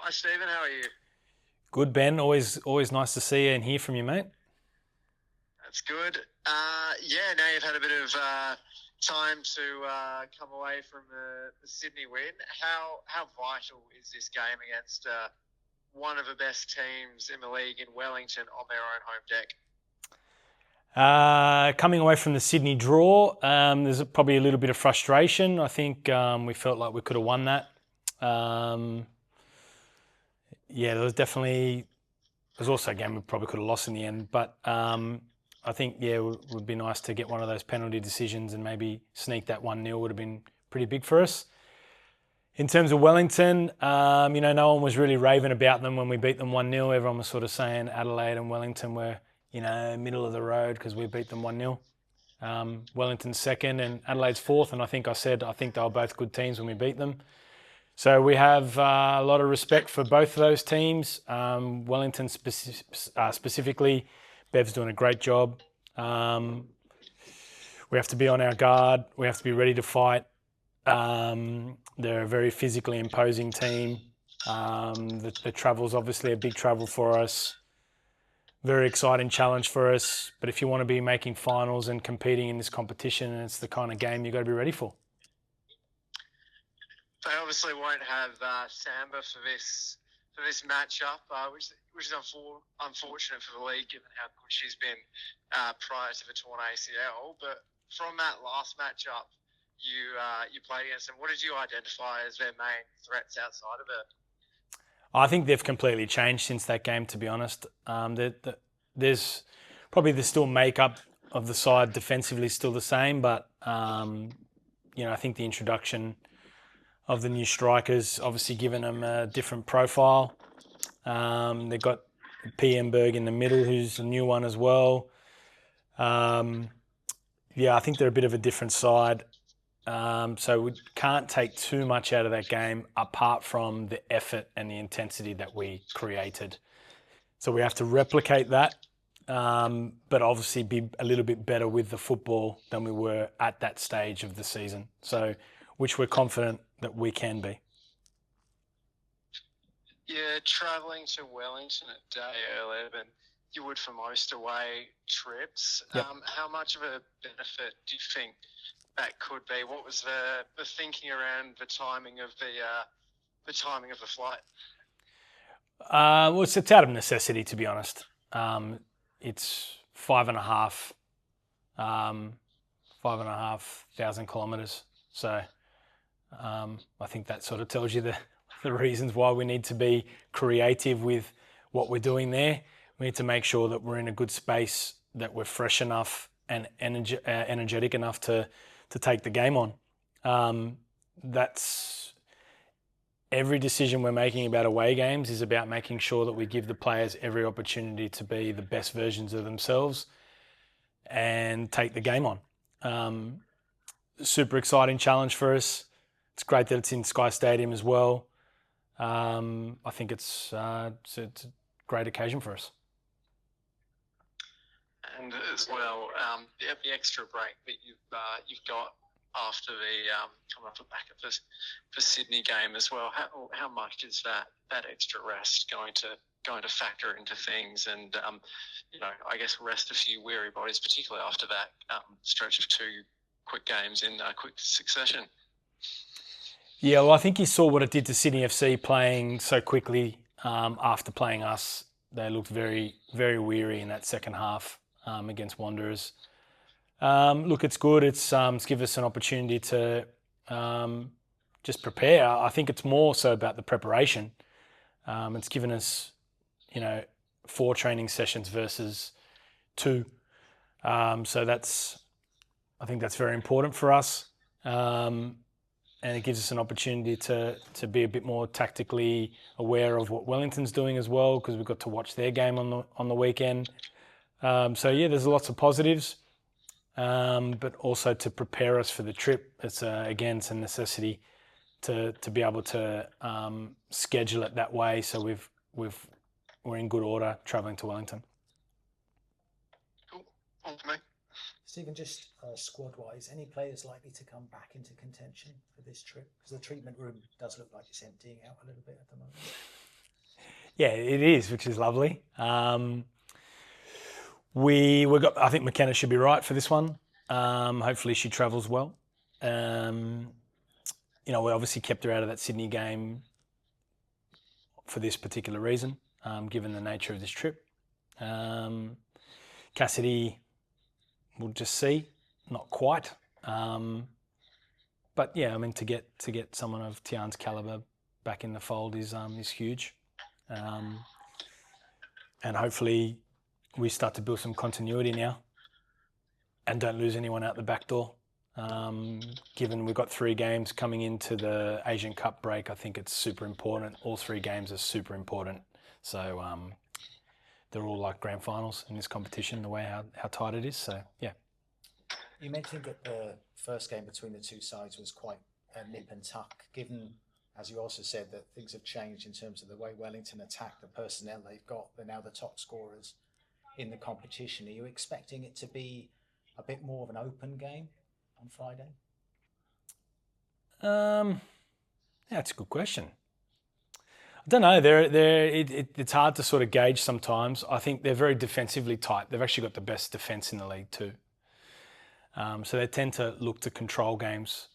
Hi, Stephen. How are you? Good, Ben. Always nice to see you and hear from you, mate. That's good. Yeah, now you've had a bit of time to come away from the Sydney win. How vital is this game against one of the best teams in the league in Wellington on their own home deck? Coming away from the Sydney draw, there's probably a little bit of frustration. I think we felt like we could have won that. Um, yeah, there was also a game we probably could have lost in the end, but I think it would be nice to get one of those penalty decisions and maybe sneak that 1-0 would have been pretty big for us. In terms of Wellington, no one was really raving about them when we beat them 1-0. Everyone was sort of saying Adelaide and Wellington were, middle of the road because we beat them 1-0. Wellington's second and Adelaide's fourth, and I think they were both good teams when we beat them. So we have a lot of respect for both of those teams. Wellington specifically, Bev's doing a great job. We have to be on our guard. We have to be ready to fight. They're a very physically imposing team. The travel's obviously a big travel for us. Very exciting challenge for us. But if you want to be making finals and competing in this competition, and it's the kind of game you've got to be ready for. They obviously won't have Samba for this matchup, which is unfortunate for the league given how good she's been prior to the torn ACL. But from that last matchup, you played against them. What did you identify as their main threats outside of it? I think they've completely changed since that game, to be honest. There's probably the still makeup of the side defensively is still the same, but I think the introduction of the new strikers obviously given them a different profile. They've got Berg in the middle, who's a new one as well. I think they're a bit of a different side. So we can't take too much out of that game apart from the effort and the intensity that we created. So we have to replicate that, but obviously be a little bit better with the football than we were at that stage of the season. So, which we're confident that we can be. Yeah, travelling to Wellington a day earlier than you would for most away trips. Yep. How much of a benefit do you think that could be? What was the thinking around the timing of the flight? Well, it's out of necessity, to be honest. It's 5,500 kilometres. So I think that sort of tells you the reasons why we need to be creative with what we're doing there. We need to make sure that we're in a good space, that we're fresh enough and energetic enough to take the game on. That's every decision we're making about away games is about making sure that we give the players every opportunity to be the best versions of themselves and take the game on. Super exciting challenge for us. It's great that it's in Sky Stadium as well. I think it's a great occasion for us. And as well, the extra break that you've got after the coming off the back of the Sydney game as well. How much is that extra rest going to factor into things? And I guess rest a few weary bodies, particularly after that stretch of two quick games in quick succession. Yeah, well, I think you saw what it did to Sydney FC playing so quickly after playing us. They looked very, very weary in that second half against Wanderers. Look, it's good. It's given us an opportunity to just prepare. I think it's more so about the preparation. It's given us, 4 training sessions versus 2. So I think that's very important for us. And it gives us an opportunity to be a bit more tactically aware of what Wellington's doing as well, because we've got to watch their game on the weekend. There's lots of positives, but also to prepare us for the trip. It's a necessity to be able to schedule it that way. So we're in good order travelling to Wellington. Cool. On to me. Stephen, just squad-wise, any players likely to come back into contention for this trip? Because the treatment room does look like it's emptying out a little bit at the moment. Yeah, it is, which is lovely. I think McKenna should be right for this one. Hopefully she travels well. We obviously kept her out of that Sydney game for this particular reason, given the nature of this trip. Cassidy, we'll just see, not quite. But yeah, I mean, to get someone of Tian's caliber back in the fold is huge, and hopefully we start to build some continuity now, and don't lose anyone out the back door. Given we've got 3 games coming into the Asian Cup break, I think it's super important. All 3 games are super important. So they're all like grand finals in this competition, the way how tight it is. So, yeah. You mentioned that the first game between the two sides was quite a nip and tuck, given, as you also said, that things have changed in terms of the way Wellington attack, the personnel they've got. They're now the top scorers in the competition. Are you expecting it to be a bit more of an open game on Friday? Yeah, that's a good question. I don't know. It's hard to sort of gauge sometimes. I think they're very defensively tight. They've actually got the best defence in the league too. So they tend to look to control games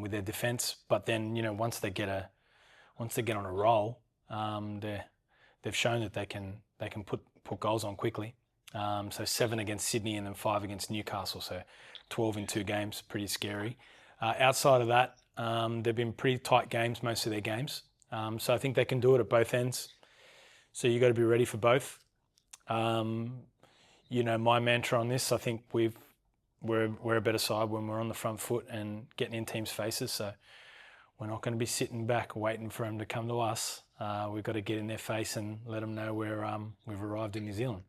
with their defence. But then, once they get on a roll, they've shown that they can put goals on quickly. So 7 against Sydney and then 5 against Newcastle. So 12 in 2 games, pretty scary. Outside of that, they've been pretty tight games, most of their games. So I think they can do it at both ends. So you got to be ready for both. My mantra on this, I think we're a better side when we're on the front foot and getting in teams' faces. So we're not going to be sitting back waiting for them to come to us. We've got to get in their face and let them know we've arrived in New Zealand.